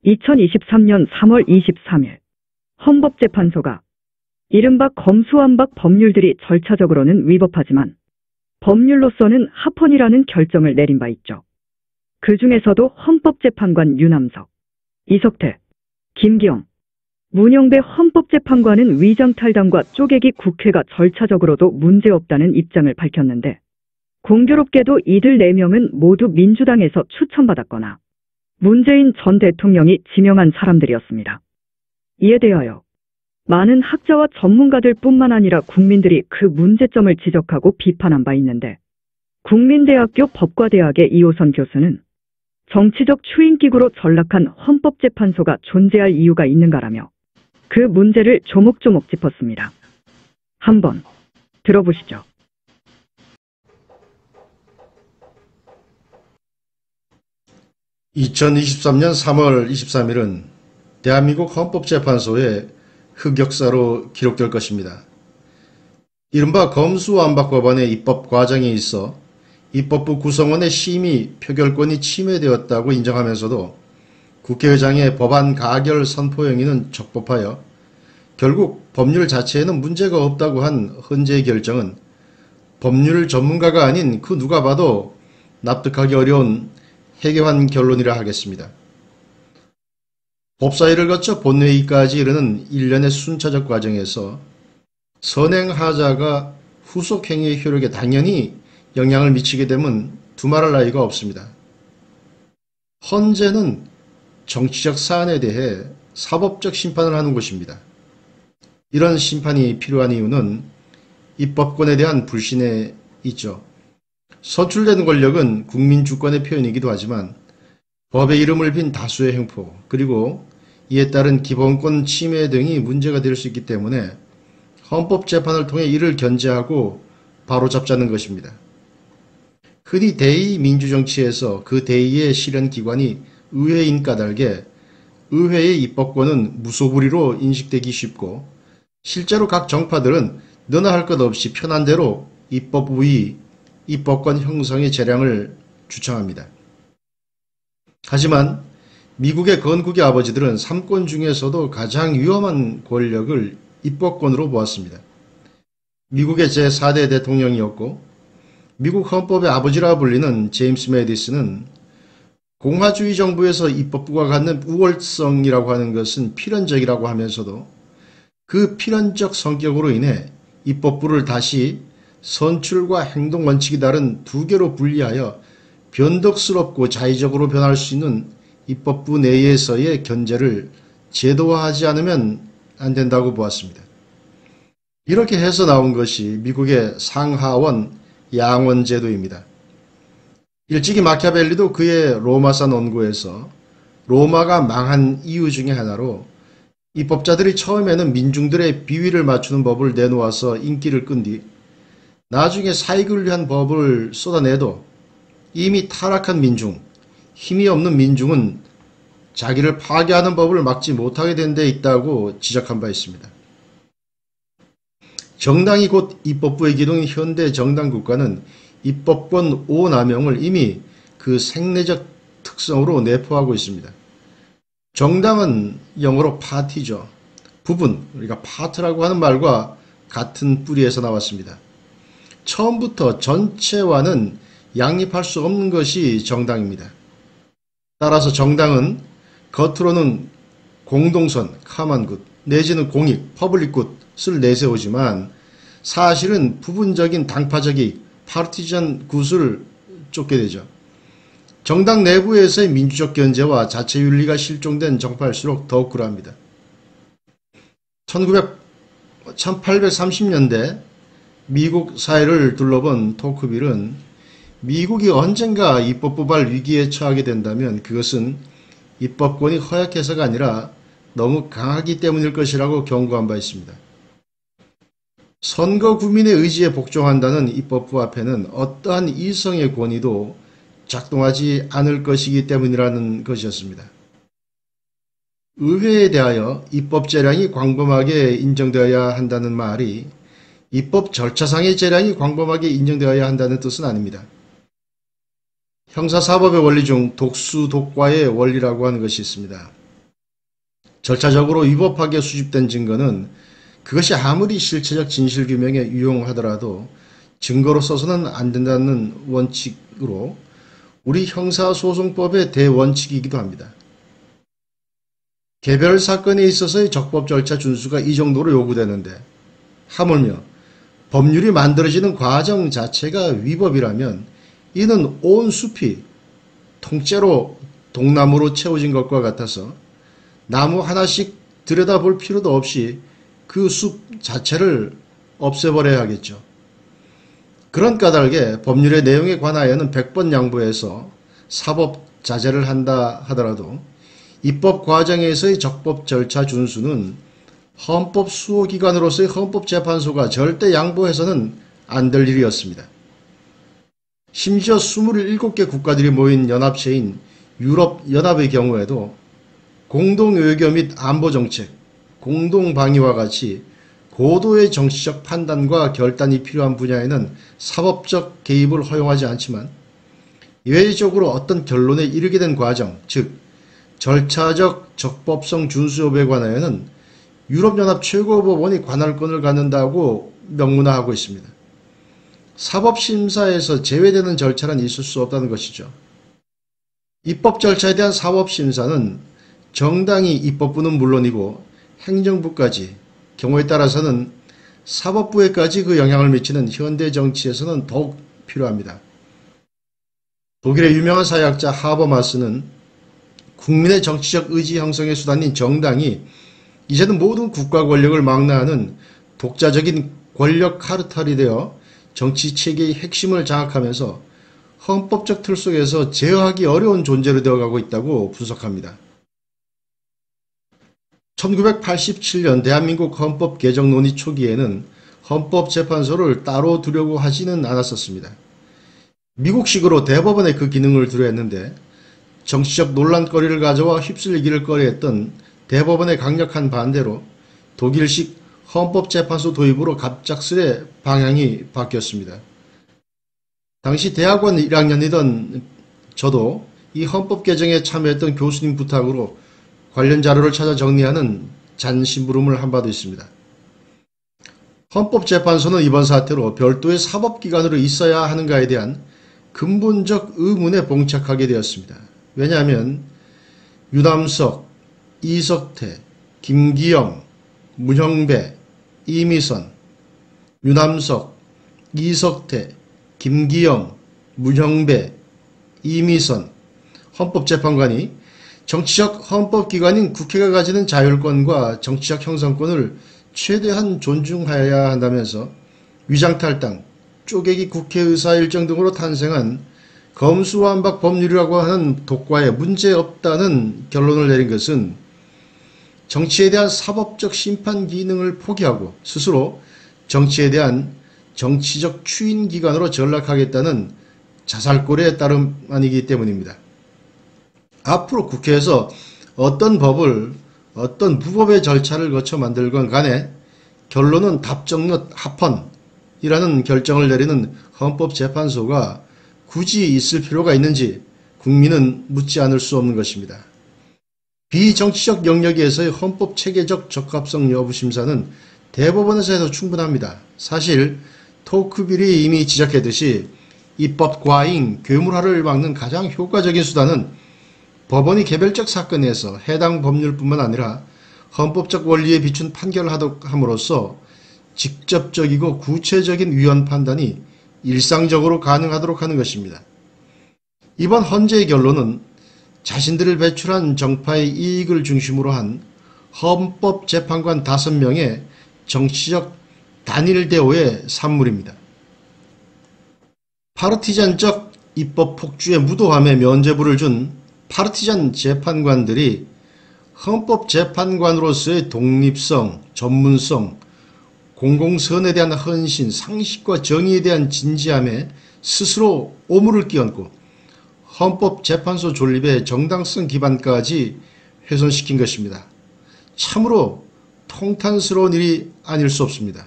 2023년 3월 23일 헌법재판소가 이른바 검수완박 법률들이 절차적으로는 위법하지만 법률로서는 합헌이라는 결정을 내린 바 있죠. 그 중에서도 헌법재판관 유남석, 이석태, 김기영, 문영배 헌법재판관은 위장탈당과 쪼개기 국회가 절차적으로도 문제없다는 입장을 밝혔는데, 공교롭게도 이들 4명은 모두 민주당에서 추천받았거나 문재인 전 대통령이 지명한 사람들이었습니다. 이에 대하여 많은 학자와 전문가들 뿐만 아니라 국민들이 그 문제점을 지적하고 비판한 바 있는데, 국민대학교 법과대학의 이호선 교수는 정치적 추인기구로 전락한 헌법재판소가 존재할 이유가 있는가라며 그 문제를 조목조목 짚었습니다. 한번 들어보시죠. (2023년 3월 23일은) 대한민국 헌법재판소의 흑역사로 기록될 것입니다. 이른바 검수완박법안의 입법 과정에 있어 입법부 구성원의 심의 표결권이 침해되었다고 인정하면서도 국회의장의 법안 가결 선포 행위는 적법하여 결국 법률 자체에는 문제가 없다고 한 헌재의 결정은 법률 전문가가 아닌 그 누가 봐도 납득하기 어려운 해괴한 결론이라 하겠습니다. 법사위를 거쳐 본회의까지 이르는 일련의 순차적 과정에서 선행하자가 후속행위의 효력에 당연히 영향을 미치게 되면 두말할 나위가 없습니다. 헌재는 정치적 사안에 대해 사법적 심판을 하는 곳입니다. 이런 심판이 필요한 이유는 입법권에 대한 불신에 있죠. 선출된 권력은 국민 주권의 표현이기도 하지만 법의 이름을 빈 다수의 횡포, 그리고 이에 따른 기본권 침해 등이 문제가 될 수 있기 때문에 헌법재판을 통해 이를 견제하고 바로잡자는 것입니다. 흔히 대의 민주정치에서 그 대의의 실현기관이 의회인 까닭에 의회의 입법권은 무소불위로 인식되기 쉽고, 실제로 각 정파들은 너나 할 것 없이 편한 대로 입법우위, 입법권 형성의 재량을 주창합니다. 하지만 미국의 건국의 아버지들은 3권 중에서도 가장 위험한 권력을 입법권으로 보았습니다. 미국의 제4대 대통령이었고 미국 헌법의 아버지라 불리는 제임스 메디슨은 공화주의 정부에서 입법부가 갖는 우월성이라고 하는 것은 필연적이라고 하면서도 그 필연적 성격으로 인해 입법부를 다시 선출과 행동 원칙이 다른 두 개로 분리하여 변덕스럽고 자의적으로 변할 수 있는 입법부 내에서의 견제를 제도화하지 않으면 안 된다고 보았습니다. 이렇게 해서 나온 것이 미국의 상하원 양원 제도입니다. 일찍이 마키아벨리도 그의 로마산 원고에서 로마가 망한 이유 중에 하나로 입법자들이 처음에는 민중들의 비위를 맞추는 법을 내놓아서 인기를 끈 뒤 나중에 사익을 위한 법을 쏟아내도 이미 타락한 민중, 힘이 없는 민중은 자기를 파괴하는 법을 막지 못하게 된 데 있다고 지적한 바 있습니다. 정당이 곧 입법부의 기둥인 현대 정당 국가는 입법권 오남용을 이미 그 생리적 특성으로 내포하고 있습니다. 정당은 영어로 파티죠. 부분, 우리가 파트라고 하는 말과 같은 뿌리에서 나왔습니다. 처음부터 전체와는 양립할 수 없는 것이 정당입니다. 따라서 정당은 겉으로는 공동선, 카먼굿, 내지는 공익, 퍼블릭굿을 내세우지만 사실은 부분적인 당파적 이익, 파티전 굿을 쫓게 되죠. 정당 내부에서의 민주적 견제와 자체윤리가 실종된 정파일수록 더욱 그러합니다. 1830년대 미국 사회를 둘러본 토크빌은 미국이 언젠가 입법부발 위기에 처하게 된다면 그것은 입법권이 허약해서가 아니라 너무 강하기 때문일 것이라고 경고한 바 있습니다. 선거 구민의 의지에 복종한다는 입법부 앞에는 어떠한 이성의 권위도 작동하지 않을 것이기 때문이라는 것이었습니다. 의회에 대하여 입법 재량이 광범하게 인정되어야 한다는 말이 입법 절차상의 재량이 광범하게 인정되어야 한다는 뜻은 아닙니다. 형사사법의 원리 중 독수독과의 원리라고 하는 것이 있습니다. 절차적으로 위법하게 수집된 증거는 그것이 아무리 실체적 진실규명에 유용하더라도 증거로 써서는 안 된다는 원칙으로 우리 형사소송법의 대원칙이기도 합니다. 개별 사건에 있어서의 적법 절차 준수가 이 정도로 요구되는데 하물며 법률이 만들어지는 과정 자체가 위법이라면 이는 온 숲이 통째로 동나무로 채워진 것과 같아서 나무 하나씩 들여다볼 필요도 없이 그 숲 자체를 없애버려야 하겠죠. 그런 까닭에 법률의 내용에 관하여는 100번 양보해서 사법 자제를 한다 하더라도 입법 과정에서의 적법 절차 준수는 헌법 수호기관으로서의 헌법재판소가 절대 양보해서는 안 될 일이었습니다. 심지어 27개 국가들이 모인 연합체인 유럽연합의 경우에도 공동외교 및 안보정책, 공동방위와 같이 고도의 정치적 판단과 결단이 필요한 분야에는 사법적 개입을 허용하지 않지만 예외적으로 어떤 결론에 이르게 된 과정, 즉 절차적 적법성 준수 여부에 관하여는 유럽연합 최고법원이 관할권을 갖는다고 명문화하고 있습니다. 사법심사에서 제외되는 절차는 있을 수 없다는 것이죠. 입법 절차에 대한 사법심사는 정당히 입법부는 물론이고 행정부까지, 경우에 따라서는 사법부에까지 그 영향을 미치는 현대 정치에서는 더욱 필요합니다. 독일의 유명한 사회학자 하버마스는 국민의 정치적 의지 형성의 수단인 정당이 이제는 모든 국가 권력을 망라하는 독자적인 권력 카르텔이 되어 정치 체계의 핵심을 장악하면서 헌법적 틀 속에서 제어하기 어려운 존재로 되어가고 있다고 분석합니다. 1987년 대한민국 헌법 개정 논의 초기에는 헌법재판소를 따로 두려고 하지는 않았었습니다. 미국식으로 대법원에 그 기능을 두려 했는데 정치적 논란거리를 가져와 휩쓸리기를 꺼려했던 대법원의 강력한 반대로 독일식 헌법재판소 도입으로 갑작스레 방향이 바뀌었습니다. 당시 대학원 1학년이던 저도 이 헌법 개정에 참여했던 교수님 부탁으로 관련 자료를 찾아 정리하는 잔심부름을 한 바도 있습니다. 헌법재판소는 이번 사태로 별도의 사법기관으로 있어야 하는가에 대한 근본적 의문에 봉착하게 되었습니다. 왜냐하면 유남석, 이석태, 김기영, 문형배, 이미선, 유남석, 이석태, 김기영, 문형배, 이미선 헌법재판관이 정치적 헌법기관인 국회가 가지는 자율권과 정치적 형성권을 최대한 존중하여야 한다면서 위장탈당, 쪼개기 국회의사 일정 등으로 탄생한 검수완박 법률이라고 하는 독과에 문제없다는 결론을 내린 것은 정치에 대한 사법적 심판 기능을 포기하고 스스로 정치에 대한 정치적 추인기관으로 전락하겠다는 자살골의 따름 아니기 때문입니다. 앞으로 국회에서 어떤 법을 어떤 무법의 절차를 거쳐 만들건 간에 결론은 답정넛 합헌이라는 결정을 내리는 헌법재판소가 굳이 있을 필요가 있는지 국민은 묻지 않을 수 없는 것입니다. 비정치적 영역에서의 헌법체계적 적합성 여부 심사는 대법원에서 해도 충분합니다. 사실 토크빌이 이미 지적했듯이 입법 과잉, 괴물화를 막는 가장 효과적인 수단은 법원이 개별적 사건에서 해당 법률뿐만 아니라 헌법적 원리에 비춘 판결을 함으로써 직접적이고 구체적인 위헌 판단이 일상적으로 가능하도록 하는 것입니다. 이번 헌재의 결론은 자신들을 배출한 정파의 이익을 중심으로 한 헌법재판관 5명의 정치적 단일 대오의 산물입니다. 파르티잔적 입법 폭주의 무도함에 면죄부를 준 파르티잔 재판관들이 헌법재판관으로서의 독립성, 전문성, 공공선에 대한 헌신, 상식과 정의에 대한 진지함에 스스로 오물을 끼얹고 헌법재판소 존립의 정당성 기반까지 훼손시킨 것입니다. 참으로 통탄스러운 일이 아닐 수 없습니다.